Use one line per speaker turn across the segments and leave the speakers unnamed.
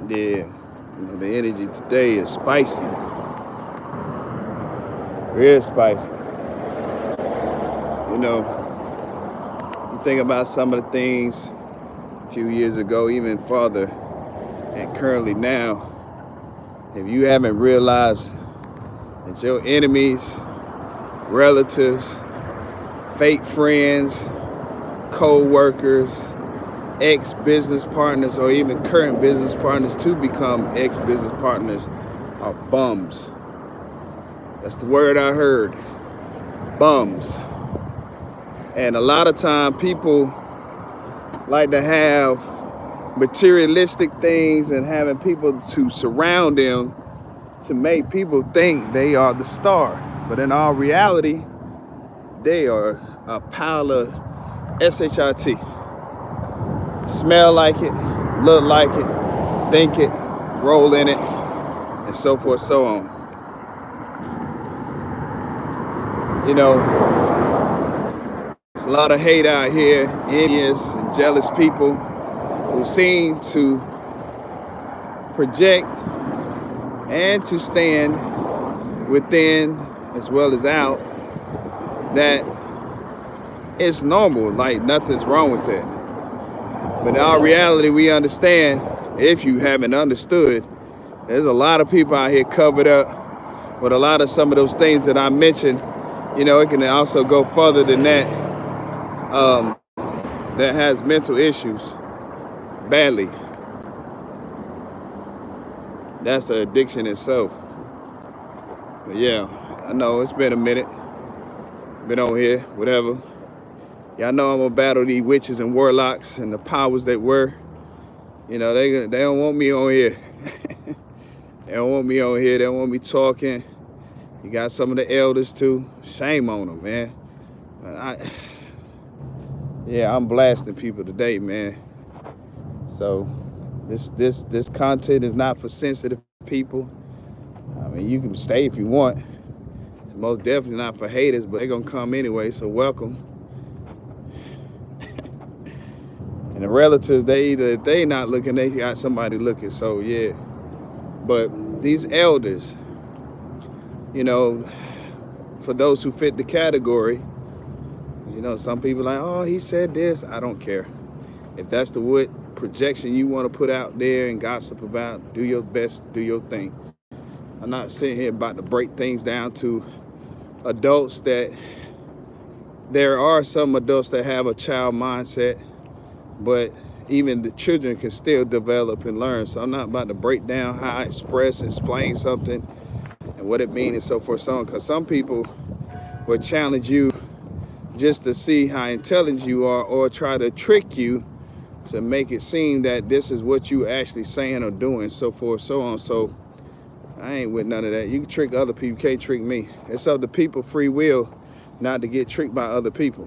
Yeah, the energy today is spicy, real spicy. You know, you think about some of the things a few years ago, even farther, and currently now. If you haven't realized that your enemies, relatives, fake friends, co-workers, ex-business partners, or even current business partners to become ex-business partners are bums. That's the word I heard, bums. And a lot of time people like to have materialistic things and having people to surround them to make people think they are the star. But in all reality, they are a pile of SHIT. Smell like it, look like it, think it, roll in it, and so forth, so on. You know, there's a lot of hate out here, envious and jealous people who seem to project and to stand within as well as out that it's normal, like nothing's wrong with that. But in our reality, we understand, if you haven't understood, there's a lot of people out here covered up with a lot of some of those things that I mentioned. You know, it can also go further than that, that has mental issues badly. That's an addiction itself. But yeah, I know it's been a minute. Been on here, whatever. Y'all know I'm gonna battle these witches and warlocks and the powers that were. You know, they don't want me on here. They don't want me on here. They don't want me talking. You got some of the elders too. Shame on them, man. I'm blasting people today, man. So this content is not for sensitive people. I mean, you can stay if you want. It's most definitely not for haters, but they're gonna come anyway, so welcome. And the relatives, if they not looking, they got somebody looking, so yeah. But these elders, you know, for those who fit the category, you know, some people like, oh, he said this. I don't care. If that's the what projection you want to put out there and gossip about, do your best, do your thing. I'm not sitting here about to break things down to adults that there are some adults that have a child mindset, but even the children can still develop and learn. So I'm not about to break down how I explain something and what it means and so forth, so on. Because some people will challenge you just to see how intelligent you are, or try to trick you to make it seem that this is what you actually saying or doing, so forth, so on. So I ain't with none of that. You can trick other people, you can't trick me. It's up to people free will not to get tricked by other people.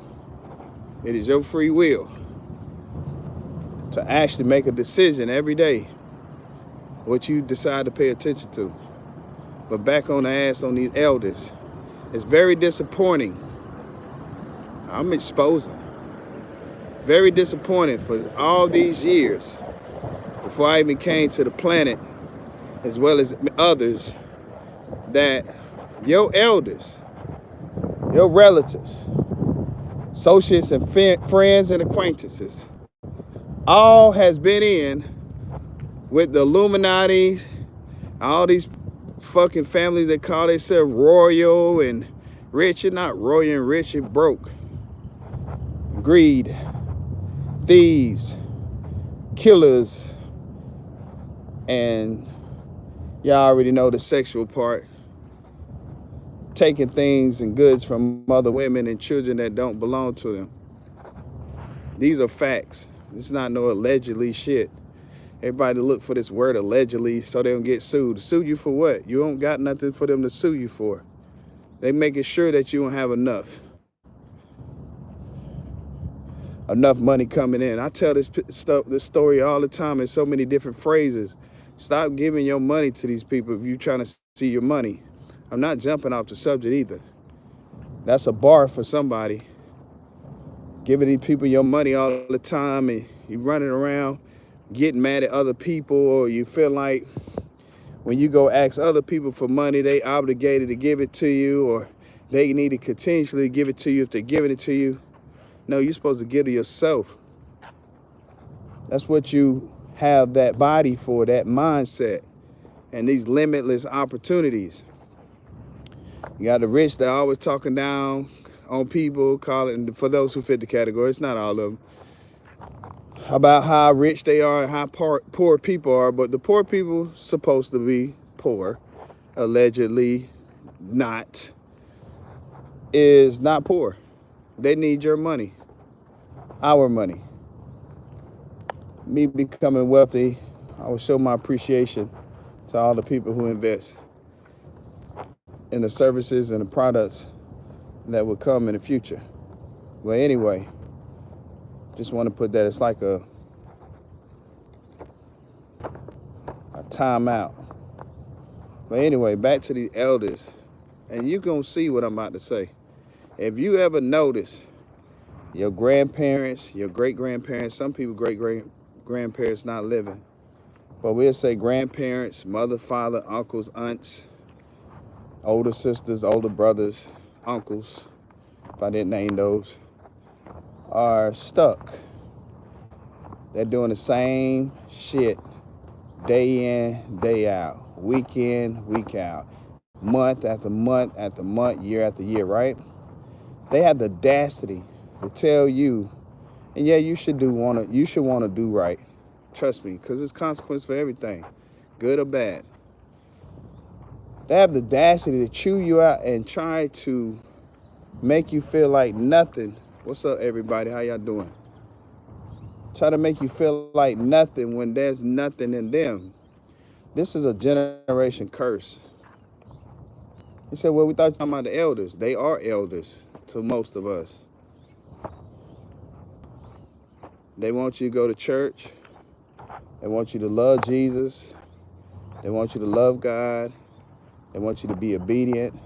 It is your free will to actually make a decision every day what you decide to pay attention to. But back on the ass on these elders, it's very disappointing. I'm exposing. Very disappointing for all these years before I even came to the planet, as well as others, that your elders, your relatives, associates and friends and acquaintances all has been in with the Illuminati, all these fucking families that call themselves royal and rich. You're not royal and rich, you're broke. Greed, thieves, killers, and y'all already know the sexual part. Taking things and goods from other women and children that don't belong to them. These are facts. It's not no allegedly shit. Everybody look for this word allegedly so they don't get sued. Sue you for what? You don't got nothing for them to sue you for. They making sure that you don't have enough money coming in. I tell this story all the time in so many different phrases. Stop giving your money to these people if you're trying to see your money. I'm not jumping off the subject either. That's a bar for somebody. Giving these people your money all the time and you running around getting mad at other people, or you feel like when you go ask other people for money, they obligated to give it to you, or they need to continuously give it to you if they're giving it to you. No, you're supposed to give to yourself. That's what you have that body for, that mindset, and these limitless opportunities. You got the rich that are always talking down on people, calling, for those who fit the category, it's not all of them, about how rich they are and how poor people are. But the poor people supposed to be poor, allegedly not, is not poor. They need your money, our money. Me becoming wealthy, I will show my appreciation to all the people who invest in the services and the products that will come in the future. Well, anyway, just want to put that, it's like a timeout. But anyway, back to the elders, and you're going to see what I'm about to say. If you ever notice your grandparents, your great-grandparents, some people great-grandparents not living, but we'll say grandparents, mother, father, uncles, aunts, older sisters, older brothers, uncles, if I didn't name those, are stuck. They're doing the same shit day in, day out, week in, week out, month after month after month, year after year, right? They have the audacity to tell you, and yeah, you should want to do right. Trust me, because there's consequence for everything, good or bad. They have the audacity to chew you out and try to make you feel like nothing. What's up, everybody? How y'all doing? Try to make you feel like nothing when there's nothing in them. This is a generation curse. He said, well, we thought you were talking about the elders. They are elders to most of us. They want you to go to church. They want you to love Jesus. They want you to love God. They want you to be obedient.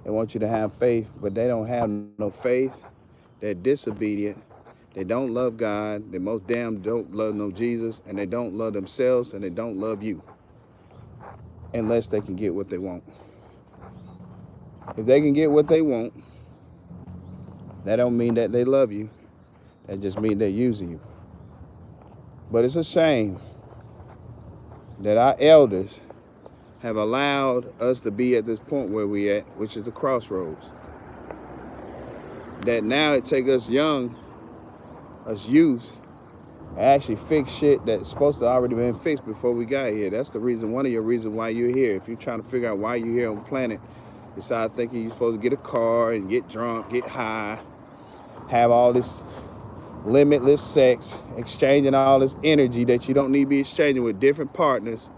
They want you to have faith, but they don't have no faith. They're disobedient. They don't love God. They most damn don't love no Jesus, and they don't love themselves, and they don't love you unless they can get what they want. If they can get what they want, that don't mean that they love you. That just means they're using you. But it's a shame that our elders have allowed us to be at this point where we at, which is the crossroads. That now it takes us young, us youth, actually fix shit that's supposed to already been fixed before we got here. That's the reason, one of your reasons why you're here. If you're trying to figure out why you're here on the planet, besides thinking you're supposed to get a car and get drunk, get high, have all this limitless sex, exchanging all this energy that you don't need to be exchanging with different partners.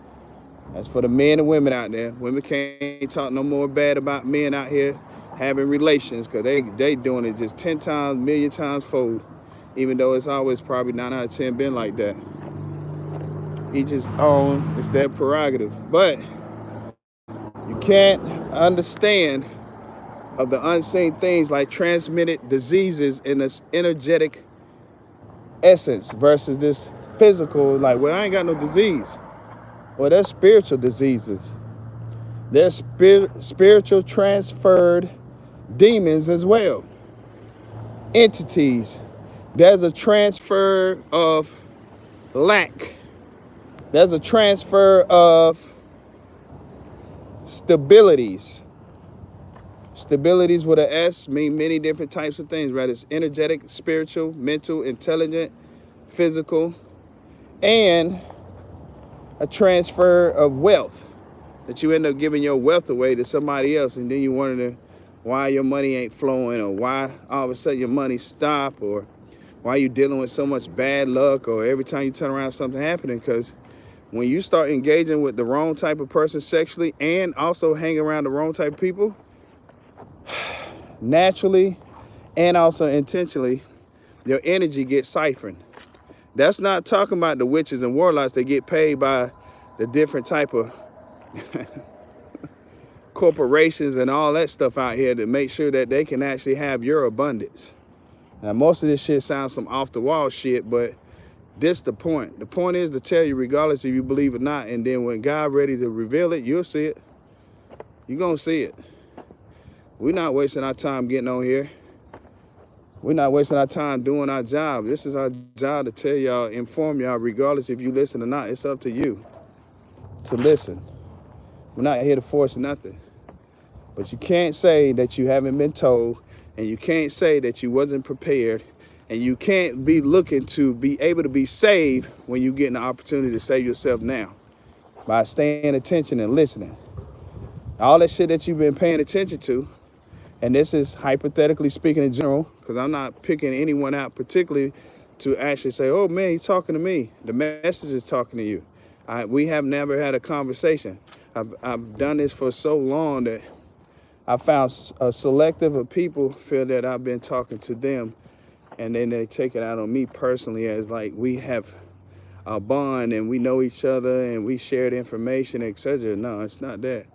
That's for the men and women out there. Women can't talk no more bad about men out here having relations, because they doing it just 10 times, million times fold, even though it's always probably 9 out of 10 been like that. Each his own, it's their prerogative. But you can't understand of the unseen things like transmitted diseases in this energetic essence versus this physical, like, well, I ain't got no disease. Well, there's spiritual diseases. There's spiritual transferred demons as well. Entities. There's a transfer of lack. There's a transfer of stabilities. Stabilities with an S mean many different types of things, right? It's energetic, spiritual, mental, intelligent, physical, and a transfer of wealth, that you end up giving your wealth away to somebody else, and then you wonder why your money ain't flowing, or why all of a sudden your money stop, or why you dealing with so much bad luck, or every time you turn around something happening. Because when you start engaging with the wrong type of person sexually and also hang around the wrong type of people, naturally and also intentionally, your energy gets siphoned. That's not talking about the witches and warlocks that get paid by the different type of corporations and all that stuff out here to make sure that they can actually have your abundance. Now, most of this shit sounds some off the wall shit, but This the point. The point is to tell you regardless if you believe it or not. And then when God ready to reveal it, you'll see it. You're going to see it. We're not wasting our time getting on here. We're not wasting our time doing our job. This is our job to tell y'all, inform y'all, regardless if you listen or not. It's up to you to listen. We're not here to force nothing. But you can't say that you haven't been told, and you can't say that you wasn't prepared, and you can't be looking to be able to be saved when you get an opportunity to save yourself now by staying attention and listening. All that shit that you've been paying attention to, and this is hypothetically speaking in general, because I'm not picking anyone out particularly to actually say, oh man, he's talking to me. The message is talking to you. We have never had a conversation. I've done this for so long that I found a selective of people feel that I've been talking to them, and then they take it out on me personally as like we have a bond and we know each other and we shared information, etc. No, it's not that.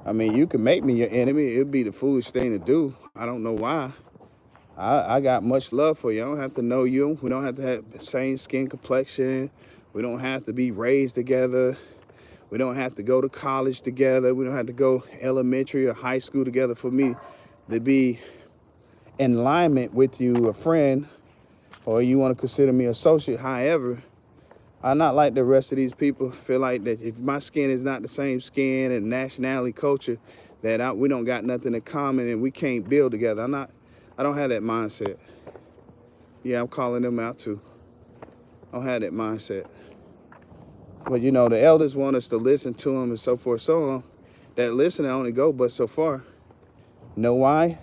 I mean, you can make me your enemy. It'd be the foolish thing to do. I don't know why. I got much love for you. I don't have to know you. We don't have to have the same skin complexion. We don't have to be raised together. We don't have to go to college together. We don't have to go elementary or high school together for me to be in alignment with you, a friend, or you want to consider me associate. However, I'm not like the rest of these people feel like that if my skin is not the same skin and nationality, culture, that we don't got nothing in common and we can't build together. I don't have that mindset. Yeah, I'm calling them out too. I don't have that mindset. But you know, the elders want us to listen to them and so forth, so on. That listening only go but so far. Know why?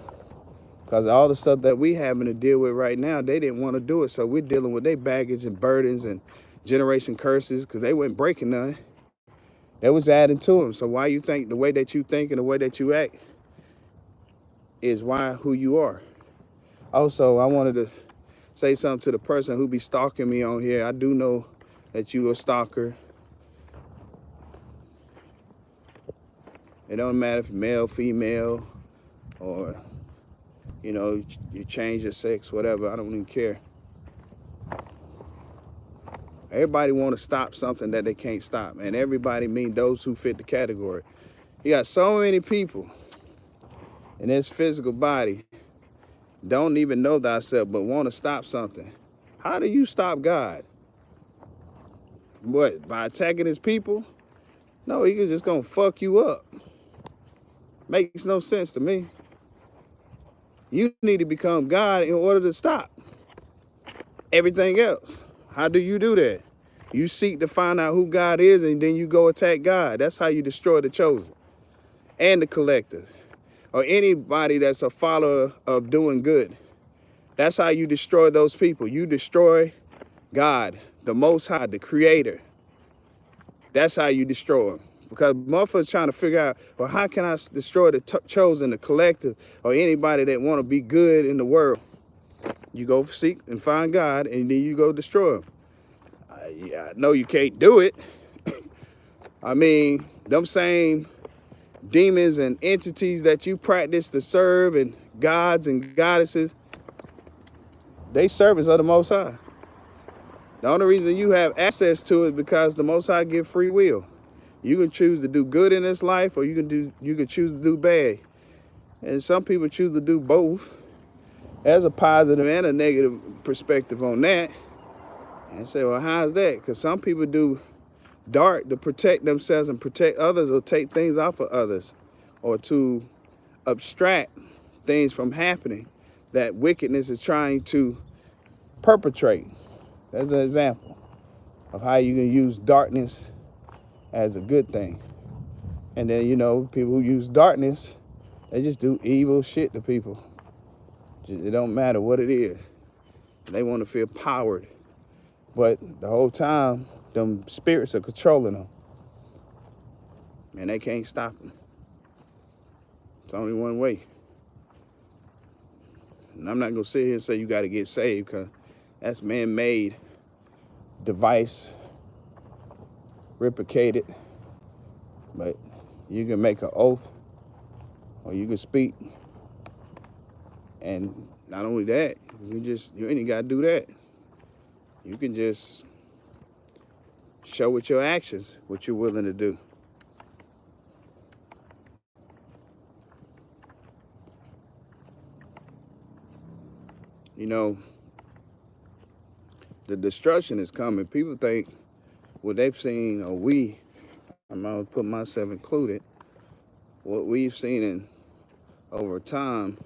Because all the stuff that we having to deal with right now, they didn't want to do it. So we're dealing with their baggage and burdens and generation curses because they weren't breaking none. They was adding to them. So why you think the way that you think and the way that you act is who you are. Also, I wanted to say something to the person who be stalking me on here. I do know that you a stalker. It don't matter if male, female, or, you know, you change your sex, whatever. I don't even care. Everybody want to stop something that they can't stop. And everybody mean those who fit the category. You got so many people in this physical body don't even know thyself but want to stop something. How do you stop God? What, by attacking his people? No, he just gonna fuck you up. Makes no sense to me. You need to become God in order to stop everything else. How do you do that? You seek to find out who God is and then you go attack God. That's how you destroy the chosen and the collective, or anybody that's a follower of doing good. That's how you destroy those people. You destroy God, the Most High, the Creator. That's how you destroy them. Because motherfuckers trying to figure out, well, how can I destroy the chosen, the collective, or anybody that want to be good in the world? You go seek and find God, and then you go destroy them. Yeah, I know you can't do it. I mean, them same demons and entities that you practice to serve and gods and goddesses, they servants of the Most High. The only reason you have access to it because the Most High give free will. You can choose to do good in this life, or you can choose to do bad. And some people choose to do both. There's a positive and a negative perspective on that. And say, well, how's that? Because some people do dark to protect themselves and protect others, or take things off of others, or to abstract things from happening that wickedness is trying to perpetrate. That's an example of how you can use darkness as a good thing. And then, you know, people who use darkness, they just do evil shit to people. It don't matter what it is. They want to feel powered. But the whole time, them spirits are controlling them. And they can't stop them. It's only one way. And I'm not going to sit here and say you got to get saved, because that's man-made device, replicated. But you can make an oath, or you can speak, and Not only that, you ain't got to do that. You can just show with your actions what you're willing to do. You know, the destruction is coming. People think what they've seen, or I'm going to put myself included, what we've seen over time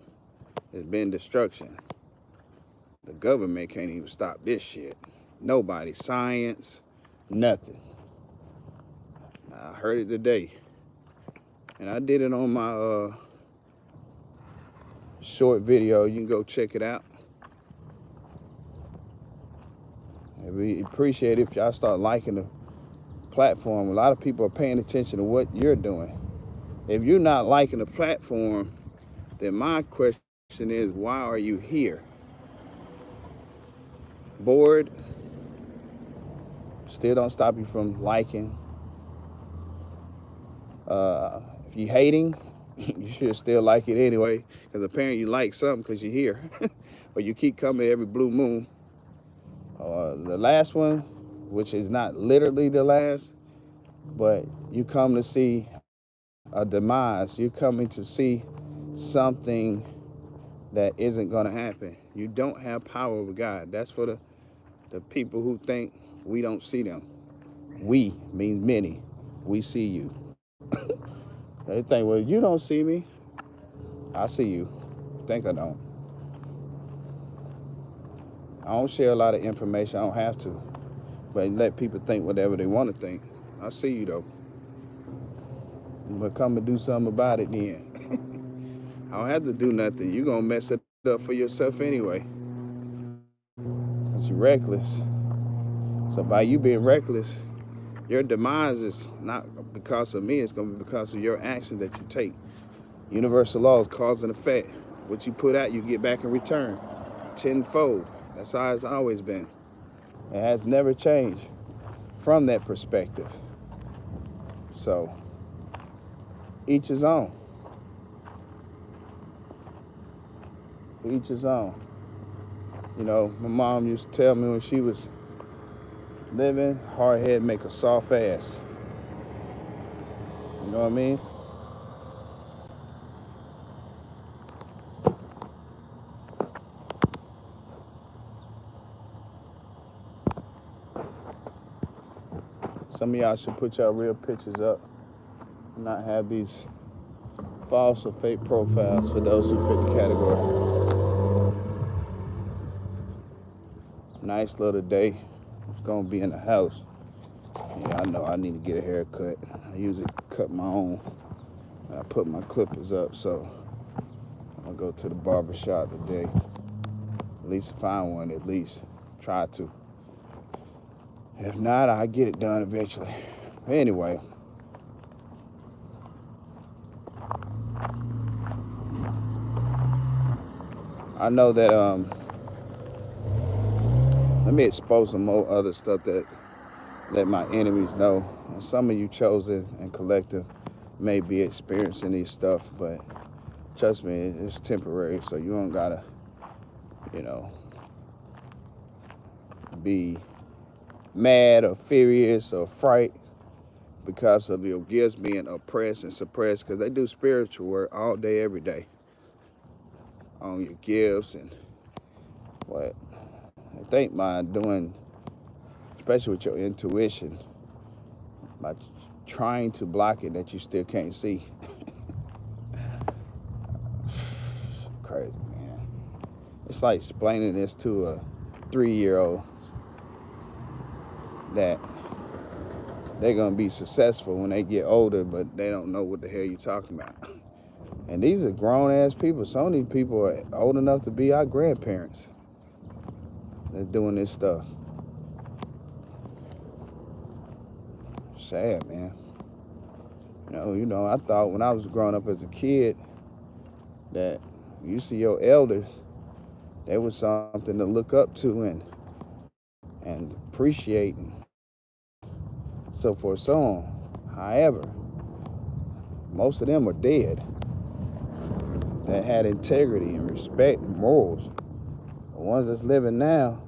has been destruction. The government can't even stop this shit. Nobody, science, nothing. I heard it today. And I did it on my short video. You can go check it out. We appreciate it if y'all start liking the platform. A lot of people are paying attention to what you're doing. If you're not liking the platform, then my question is, why are you here? Bored? Still don't stop you from liking. If you're hating, you should still like it anyway, because apparently you like something because you're here. Or you keep coming every blue moon. The last one, which is not literally the last, but you come to see a demise. You're coming to see something that isn't going to happen. You don't have power over God. That's for the people who think we don't see them. We means many. We see you. They think, well, you don't see me. I see you. Think I don't. I don't share a lot of information. I don't have to. But let people think whatever they want to think. I see you, though. But come and do something about it then. I don't have to do nothing. You're going to mess it up for yourself anyway. Because you're reckless. So by you being reckless, your demise is not because of me. It's going to be because of your actions that you take. Universal law is cause and effect. What you put out, you get back in return. Tenfold. That's how it's always been. It has never changed from that perspective. So, each his own. Each his own. You know, my mom used to tell me when she was living, hard head make a soft ass. You know what I mean? Some of y'all should put y'all real pictures up and not have these false or fake profiles for those who fit the category. Nice little day. It's gonna be in the house. Yeah, I know I need to get a haircut. I usually cut my own. I put my clippers up, so I'm gonna go to the barber shop today. At least find one, at least. Try to. If not, I'll get it done eventually. Anyway. I know that, let me expose some more other stuff that let my enemies know. And some of you chosen and collective may be experiencing these stuff, but trust me, it's temporary, so you don't gotta, be mad or furious or fright because of your gifts being oppressed and suppressed, because they do spiritual work all day, every day on your gifts and what I think by doing, especially with your intuition, by trying to block it that you still can't see. Crazy, man. It's like explaining this to a 3-year-old that they're gonna be successful when they get older, but they don't know what the hell you're talking about. And these are grown-ass people. Some of these people are old enough to be our grandparents that's doing this stuff. Sad, man. I thought when I was growing up as a kid that you see your elders, they was something to look up to and appreciate and so forth, so on. However, most of them are dead that had integrity and respect and morals. The ones that's living now,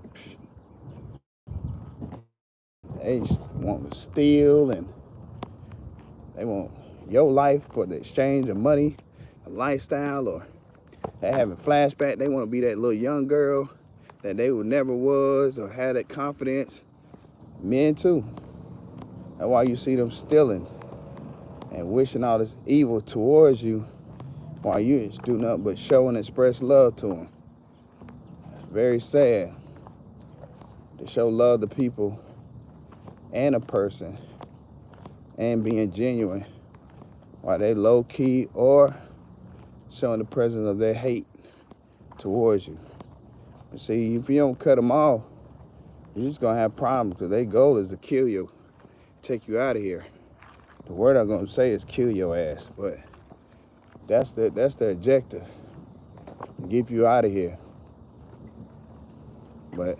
they just want to steal, and they want your life for the exchange of money, a lifestyle, or they having flashback. They want to be that little young girl that they would never was, or had that confidence. Men too. That's why you see them stealing and wishing all this evil towards you, while you just do nothing but show and express love to them. It's very sad to show love to people and a person and being genuine while they low key or showing the presence of their hate towards you. But see, if you don't cut them off, you're just gonna have problems, because their goal is to kill you, take you out of here. The word I'm gonna say is kill your ass, but that's the objective, to get you out of here. But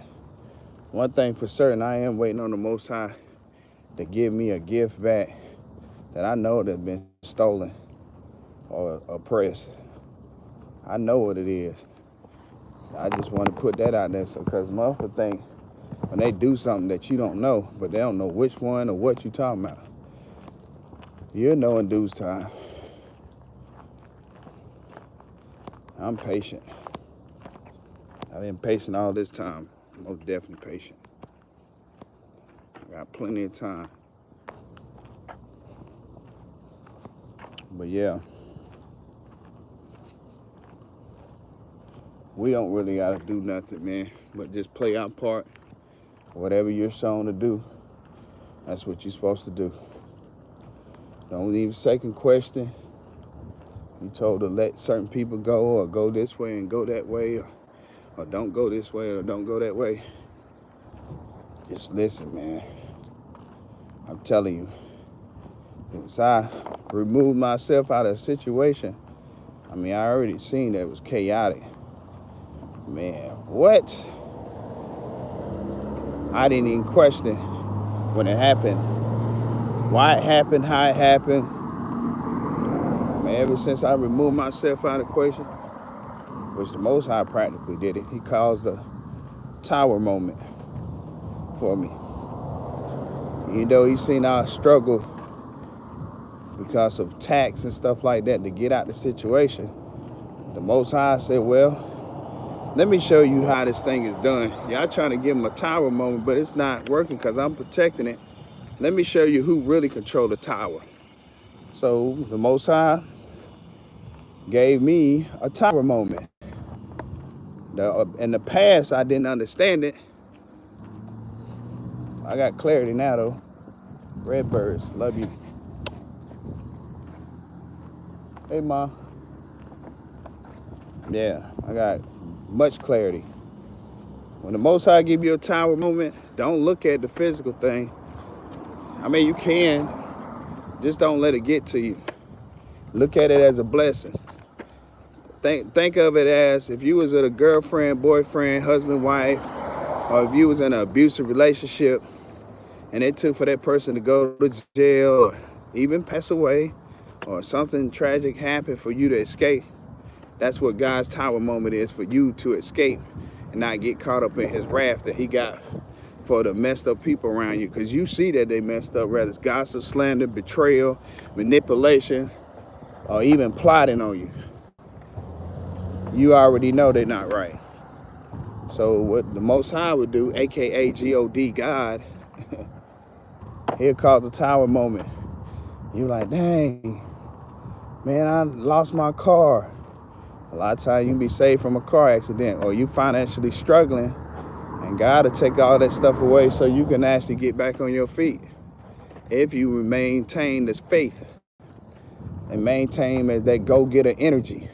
one thing for certain, I am waiting on the Most High to give me a gift back that I know that's been stolen or oppressed. I know what it is. I just want to put that out there, so because motherfuckers think when they do something that you don't know, but they don't know which one or what you talking about. You'll know in due time. I'm patient. I've been patient all this time. Most definitely patient. I got plenty of time. But yeah, we don't really gotta do nothing, man, but just play our part. Whatever you're shown to do, that's what you're supposed to do. Don't leave a second question. You told to let certain people go, or go this way and go that way, or don't go this way or don't go that way. Just listen, man. I'm telling you, since I removed myself out of the situation, I mean, I already seen that it was chaotic. Man, what? I didn't even question when it happened, why it happened, how it happened. Man, ever since I removed myself out of the equation, which the Most High practically did it, he caused a tower moment for me. Even though he seen our struggle because of tax and stuff like that to get out the situation, the Most High said, well, let me show you how this thing is done. Y'all trying to give him a tower moment, but it's not working because I'm protecting it. Let me show you who really control the tower. So the Most High gave me a tower moment. In the past, I didn't understand it. I got clarity now, though. Redbirds, love you. Hey, Ma. Yeah, I got much clarity. When the Most High give you a tower moment, don't look at the physical thing. I mean, you can, just don't let it get to you. Look at it as a blessing. Think of it as if you was with a girlfriend, boyfriend, husband, wife, or if you was in an abusive relationship and it took for that person to go to jail or even pass away or something tragic happened for you to escape. That's what God's tower moment is, for you to escape and not get caught up in his wrath that he got for the messed up people around you. Because you see that they messed up, whether it's gossip, slander, betrayal, manipulation, or even plotting on you. You already know they're not right. So what the Most High would do, aka God, God, he'll cause a tower moment. You're like, dang, man, I lost my car. A lot of times you can be saved from a car accident, or you financially struggling, and God will take all that stuff away so you can actually get back on your feet if you maintain this faith and maintain that go-getter energy.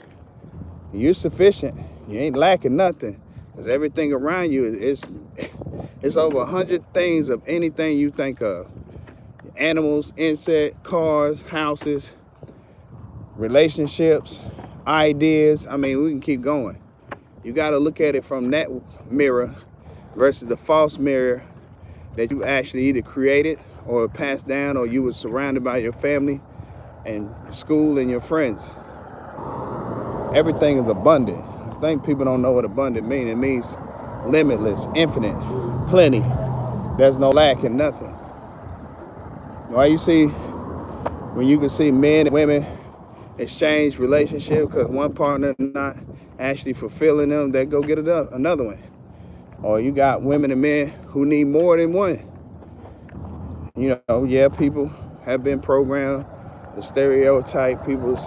You're sufficient. You ain't lacking nothing, because everything around you is over 100 things of anything you think of. Animals, insects, cars, houses, relationships, ideas. I mean, we can keep going. You got to look at it from that mirror versus the false mirror that you actually either created or passed down, or you were surrounded by your family and school and your friends. Everything is abundant. I think people don't know what abundant means. It means limitless, infinite, plenty. There's no lack in nothing. Why you see, when you can see men and women exchange relationships because one partner not actually fulfilling them, they go get another one. Or you got women and men who need more than one. You know, yeah, people have been programmed to stereotype people's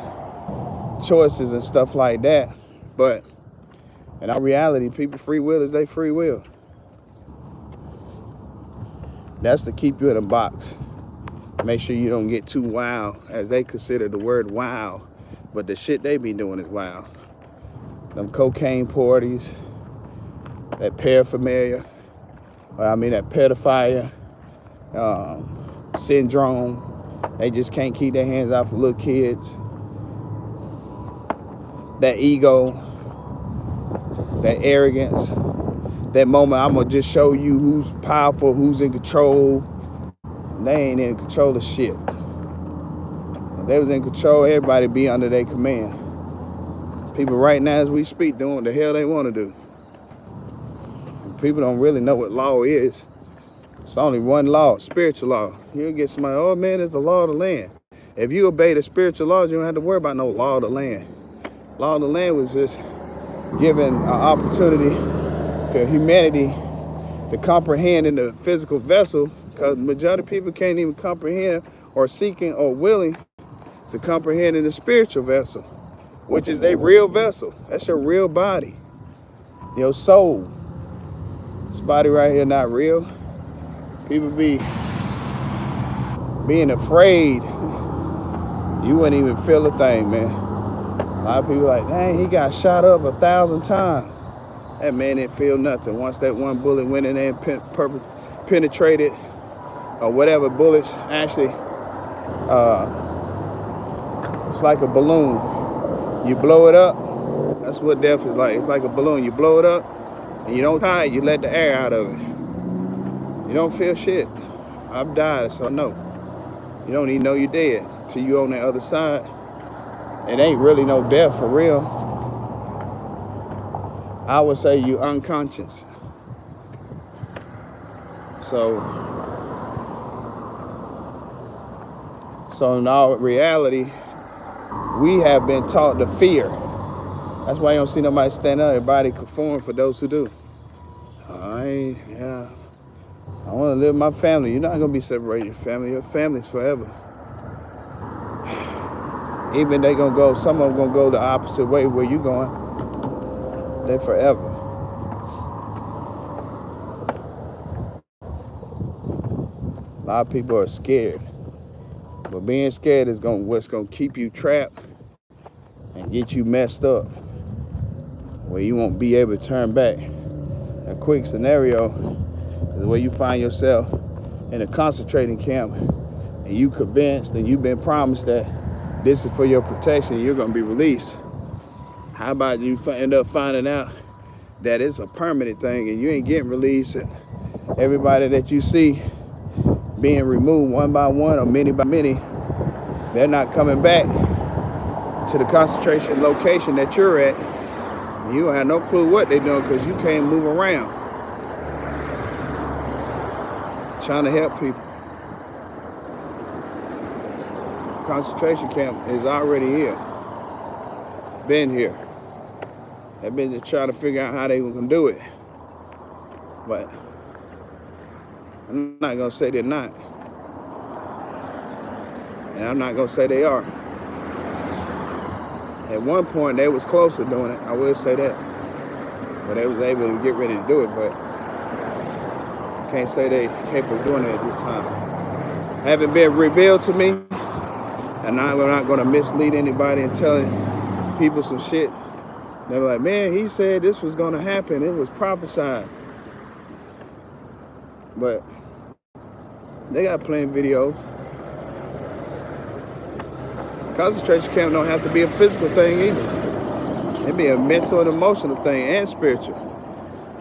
choices and stuff like that. But in our reality, people free will is their free will. That's to keep you in a box. Make sure you don't get too wild, as they consider the word wild. But the shit they be doing is wild. Them cocaine parties, that paraphernalia, that pedophilia syndrome. They just can't keep their hands off of little kids. That ego, that arrogance, that moment, I'm gonna just show you who's powerful, who's in control. They ain't in control of shit. If they was in control, everybody be under their command. People right now as we speak doing what the hell they want to do. People don't really know what law is. It's only one law, spiritual law. You'll get somebody, oh man, it's the law of the land. If you obey the spiritual laws, you don't have to worry about no law of the land. Law of the land was just giving an opportunity for humanity to comprehend in the physical vessel, because the majority of people can't even comprehend or seeking or willing to comprehend in the spiritual vessel, which is a real vessel. That's your real body, your soul. This body right here not real. People be being afraid. You wouldn't even feel a thing, man. A lot of people like, dang, he got shot up 1,000 times. That man didn't feel nothing. Once that one bullet went in there and penetrated, or whatever bullets actually, it's like a balloon. You blow it up. That's what death is like. It's like a balloon. You blow it up and you don't tie it, you let the air out of it. You don't feel shit. I've died, so no. You don't even know you're dead till you on the other side. It ain't really no death for real. I would say you unconscious. So in our reality, we have been taught to fear. That's why you don't see nobody stand up. Everybody conform for those who do. I want to live with my family. You're not going to be separated from your family. Your family's forever. Even they going to go, some of them going to go the opposite way where you going. They're forever. A lot of people are scared. But being scared is what's going to keep you trapped and get you messed up, where you won't be able to turn back. A quick scenario is where you find yourself in a concentrating camp and you convinced and you've been promised that this is for your protection, you're going to be released. How about you end up finding out that it's a permanent thing and you ain't getting released, and everybody that you see being removed one by one or many by many, they're not coming back to the concentration location that you're at. You don't have no clue what they're doing because you can't move around. Trying to help people. Concentration camp is already here. Been here. They've been just trying to figure out how they were going to do it. But I'm not going to say they're not. And I'm not going to say they are. At one point, they was close to doing it. I will say that. But they was able to get ready to do it. But I can't say they capable of doing it at this time. Haven't been revealed to me. And I'm not going to mislead anybody in telling people some shit. They're like, man, he said this was going to happen. It was prophesied. But they got plenty of videos. Concentration camp don't have to be a physical thing either. It be a mental and emotional thing and spiritual.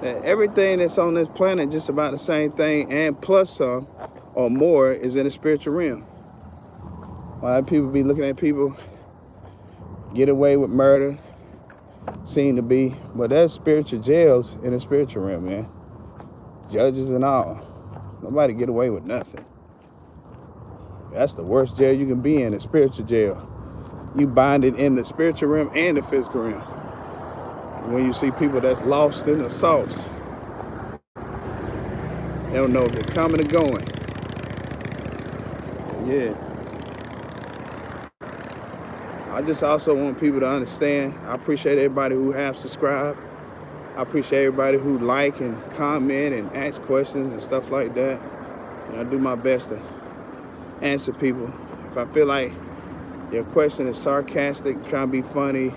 That everything that's on this planet just about the same thing and plus some or more is in the spiritual realm. Why people be looking at people get away with murder, seem to be. But there's spiritual jails in the spiritual realm, man. Judges and all. Nobody get away with nothing. That's the worst jail you can be in, a spiritual jail. You bind it in the spiritual realm and the physical realm. When you see people that's lost in the sauce, they don't know if they're coming or going. Yeah. I just also want people to understand, I appreciate everybody who have subscribed. I appreciate everybody who like and comment and ask questions and stuff like that. And I do my best to answer people. If I feel like your question is sarcastic, trying to be funny,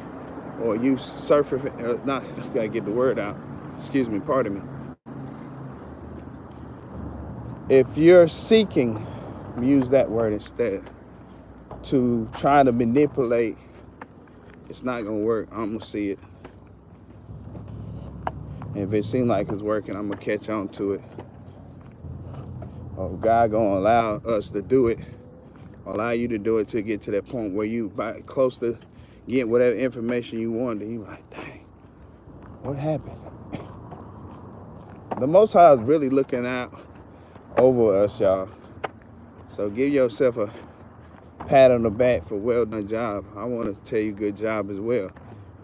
or you surfing, not, gotta get the word out. Excuse me, pardon me. If you're seeking, use that word instead, to try to manipulate, it's not gonna work. I'm gonna see it. And if it seems like it's working, I'm gonna catch on to it. Or God gonna allow us to do it, allow you to do it to get to that point where you close to get whatever information you want, and you like, dang, what happened? The Most High is really looking out over us, y'all. So give yourself a pat on the back for well done job. I want to tell you good job as well.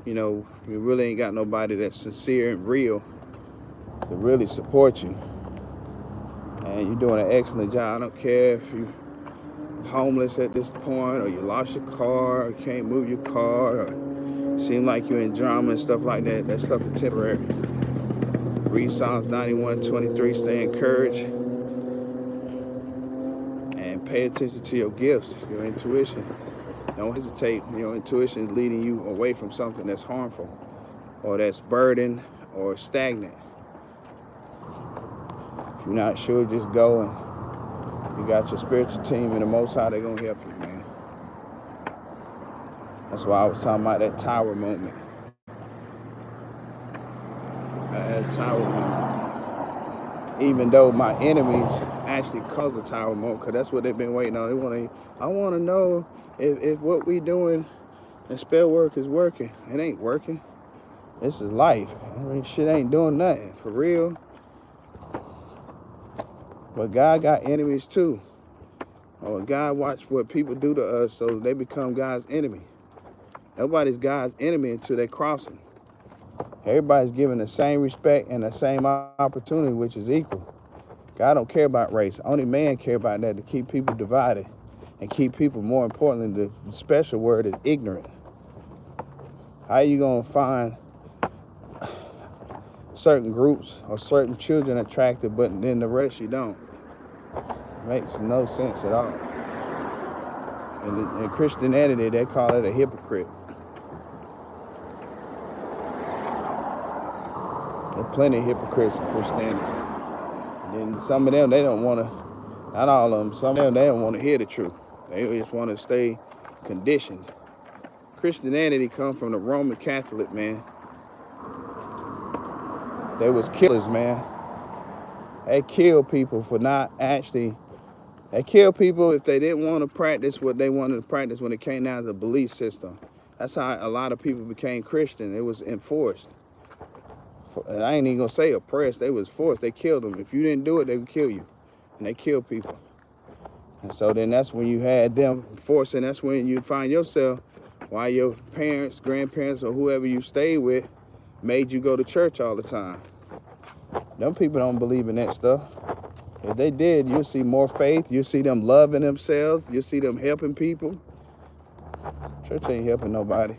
You know, you really ain't got nobody that's sincere and real to really support you. And you're doing an excellent job. I don't care if you're homeless at this point, or you lost your car, or can't move your car, or seem like you're in drama and stuff like that. That stuff is temporary. Read Psalms 91:23, stay encouraged. And pay attention to your gifts, your intuition. Don't hesitate. Your intuition is leading you away from something that's harmful, or that's burdened, or stagnant. If you're not sure, just go, and you got your spiritual team and the Most High, they're going to help you, man. That's why I was talking about that tower moment. That tower moment. Even though my enemies actually caused the tower moment, because that's what they've been waiting on. I want to know if what we doing in spell work is working. It ain't working. This is life. I mean, shit ain't doing nothing, for real. But God got enemies too. Or God watch what people do to us, so they become God's enemy. Nobody's God's enemy until they cross him. Everybody's given the same respect and the same opportunity, which is equal. God don't care about race. Only man care about that, to keep people divided and keep people, more importantly, the special word is ignorant. How you gonna find certain groups or certain children attractive, but then the rest you don't? Makes no sense at all. In Christianity, they call it a hypocrite. There are plenty of hypocrites in Christianity. And then some of them, they don't want to, not all of them, some of them, they don't want to hear the truth. They just want to stay conditioned. Christianity comes from the Roman Catholic, man. They was killers, man. They killed people for not actually, they killed people if they didn't want to practice what they wanted to practice when it came down to the belief system. That's how a lot of people became Christian. It was enforced. And I ain't even gonna say oppressed, they was forced. They killed them. If you didn't do it, they would kill you. And they kill people. And so then that's when you had them forcing, that's when you find yourself, while your parents, grandparents, or whoever you stayed with made you go to church all the time. Them people don't believe in that stuff. If they did, you'll see more faith. You'll see them loving themselves. You'll see them helping people. Church ain't helping nobody.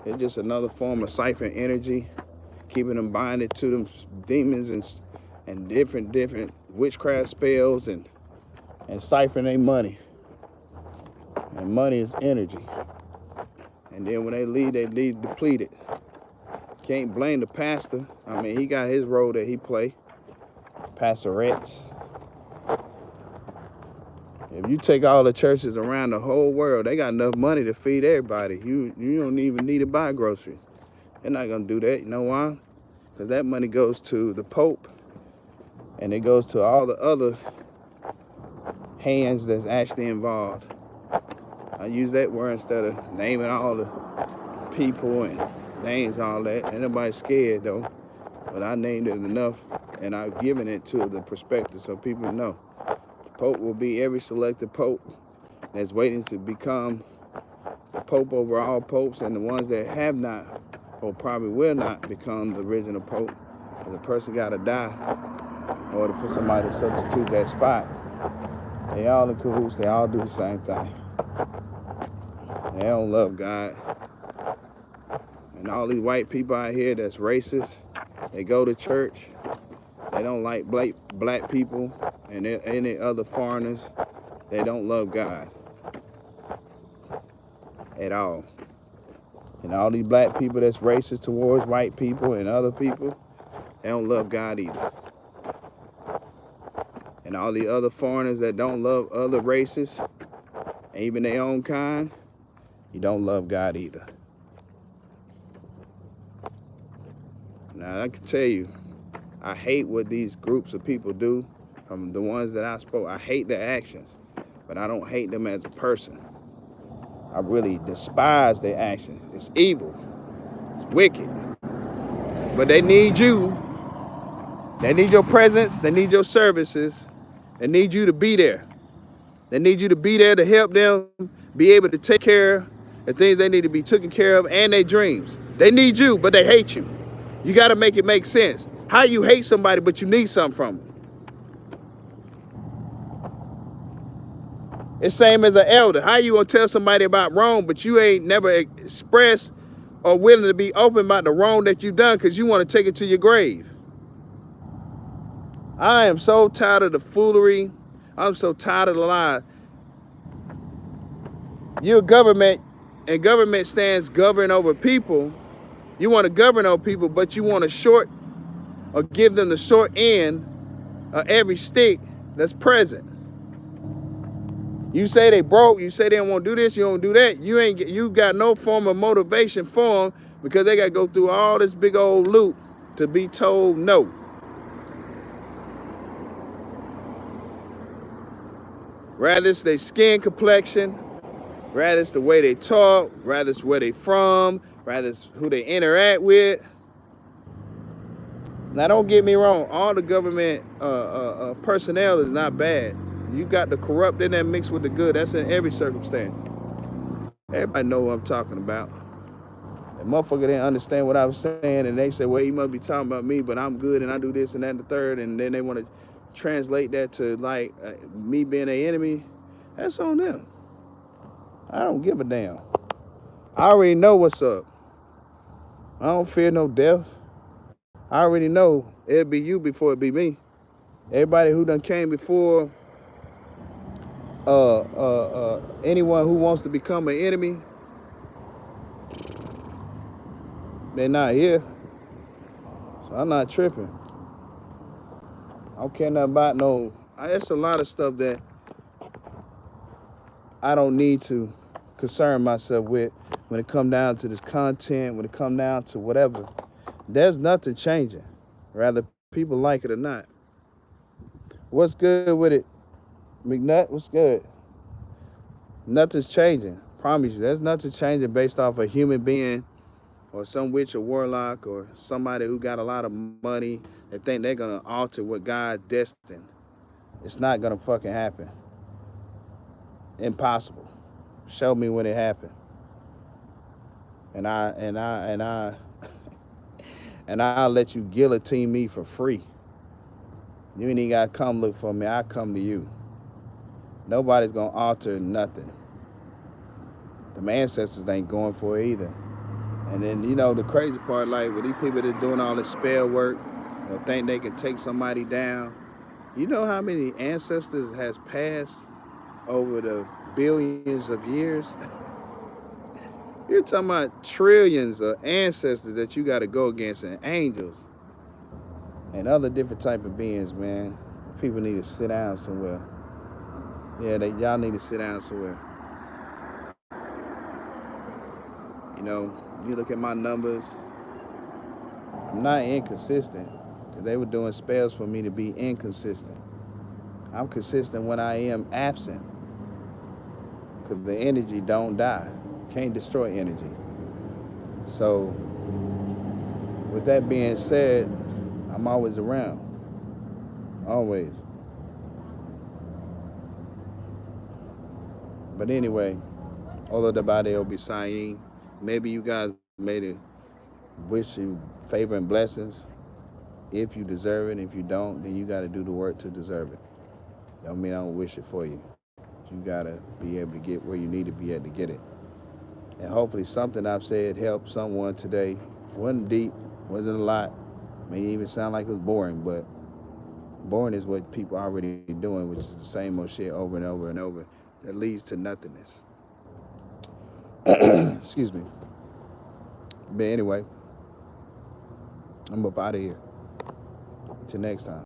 It's just another form of siphon energy, keeping them binded to them demons and different witchcraft spells and siphon their money. And money is energy. And then when they leave depleted. Can't blame the pastor. I mean, he got his role that he play. Pastorettes. If you take all the churches around the whole world, they got enough money to feed everybody. You don't even need to buy groceries. They're not gonna do that. You know why? Because that money goes to the Pope, and it goes to all the other hands that's actually involved. I use that word instead of naming all the people and names all that. Ain't nobody scared though. But I named it enough, and I've given it to the perspective so people know. The Pope will be every selected Pope that's waiting to become the Pope over all popes, and the ones that have not or probably will not become the original Pope. The person got to die in order for somebody to substitute that spot. They all in cahoots. They all do the same thing. They don't love God. And all these white people out here that's racist, they go to church. They don't like black people and any other foreigners. They don't love God at all. And all these black people that's racist towards white people and other people, they don't love God either. And all the other foreigners that don't love other races, even their own kind, you don't love God either. Now, I can tell you, I hate what these groups of people do. From the ones that I spoke, I hate their actions, but I don't hate them as a person. I really despise their actions. It's evil. It's wicked. But they need you. They need your presence. They need your services. They need you to be there. They need you to be there to help them be able to take care of the things they need to be taken care of and their dreams. They need you, but they hate you. You got to make it make sense. How you hate somebody, but you need something from them? It's same as an elder. How you gonna tell somebody about wrong, but you ain't never expressed or willing to be open about the wrong that you done because you want to take it to your grave? I am so tired of the foolery. I'm so tired of the lies. You're government, and government stands govern over people. You want to govern over people, but you want to short or give them the short end of every stick that's present. You say they broke, you say they don't want to do this, you don't do that. You got no form of motivation for them because they got to go through all this big old loop to be told no. Rather it's their skin complexion, rather it's the way they talk, rather it's where they from, rather it's who they interact with. Now don't get me wrong, all the government personnel is not bad. You got the corrupt in there mixed with the good. That's in every circumstance. Everybody know what I'm talking about. The motherfucker didn't understand what I was saying, and they said, well, he must be talking about me, but I'm good, and I do this and that and the third, and then they want to translate that to, like, me being an enemy. That's on them. I don't give a damn. I already know what's up. I don't fear no death. I already know it'll be you before it be me. Everybody who done came before anyone who wants to become an enemy, they're not here. So I'm not tripping. I don't care nothing about no. There's a lot of stuff that I don't need to concern myself with when it come down to this content, when it come down to whatever. There's nothing changing, rather people like it or not. What's good with it? McNutt, what's good? Nothing's changing. Promise you, there's nothing changing based off a human being or some witch or warlock or somebody who got a lot of money that think they're gonna alter what God destined. It's not gonna fucking happen. Impossible. Show me when it happened. And I'll let you guillotine me for free. You ain't even gotta come look for me. I come to you. Nobody's gonna alter nothing. The ancestors ain't going for it either. And then, you know, the crazy part, like with these people that doing all this spell work or think they can take somebody down, you know how many ancestors has passed over the billions of years? You're talking about trillions of ancestors that you got to go against, and angels and other different type of beings, man. People need to sit down somewhere. Yeah, y'all need to sit down somewhere. You know, you look at my numbers, I'm not inconsistent because they were doing spells for me to be inconsistent. I'm consistent when I am absent because the energy don't die. Can't destroy energy. So with that being said, I'm always around. Always. But anyway, all of the body will be saying. Maybe you guys made it wish you favor and blessings if you deserve it. If you don't, then you got to do the work to deserve it. Don't mean I don't wish it for you. You got to be able to get where you need to be at to get it. And hopefully something I've said helped someone today. Wasn't deep, wasn't a lot. May even sound like it was boring, but boring is what people are already doing, which is the same old shit over and over and over that leads to nothingness. Excuse me. But anyway, I'm up out of here. Till next time.